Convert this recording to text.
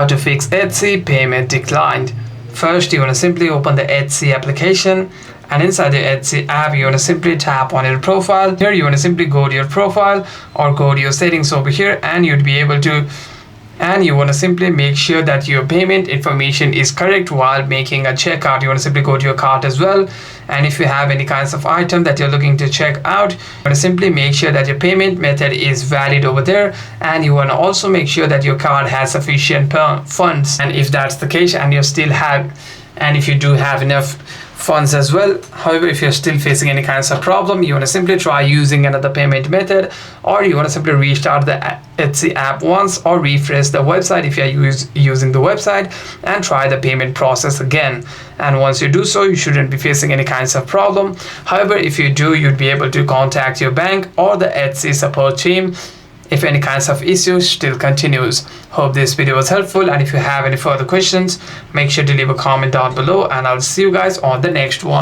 How to fix Etsy payment declined. First, you want to simply open the Etsy application, and inside the Etsy app you want to simply tap on your profile. Here you want to simply go to your profile or go to your settings over here, and you'd be able to you want to simply make sure that your payment information is correct while making a checkout. You want to simply go to your cart as well, and if you have any kinds of item that you're looking to check out, you want to simply make sure that your payment method is valid over there, and you want to also make sure that your card has sufficient funds. And if that's the case, and if you do have enough funds as well. However, if you're still facing any kinds of problem, you want to simply try using another payment method, or you want to simply restart the Etsy app once or refresh the website if you're using the website, and try the payment process again. And once you do so, you shouldn't be facing any kinds of problem. However, if you do, you'd be able to contact your bank or the Etsy support team if any kinds of issues still continues. Hope this video was helpful, and if you have any further questions, make sure to leave a comment down below, and I'll see you guys on the next one.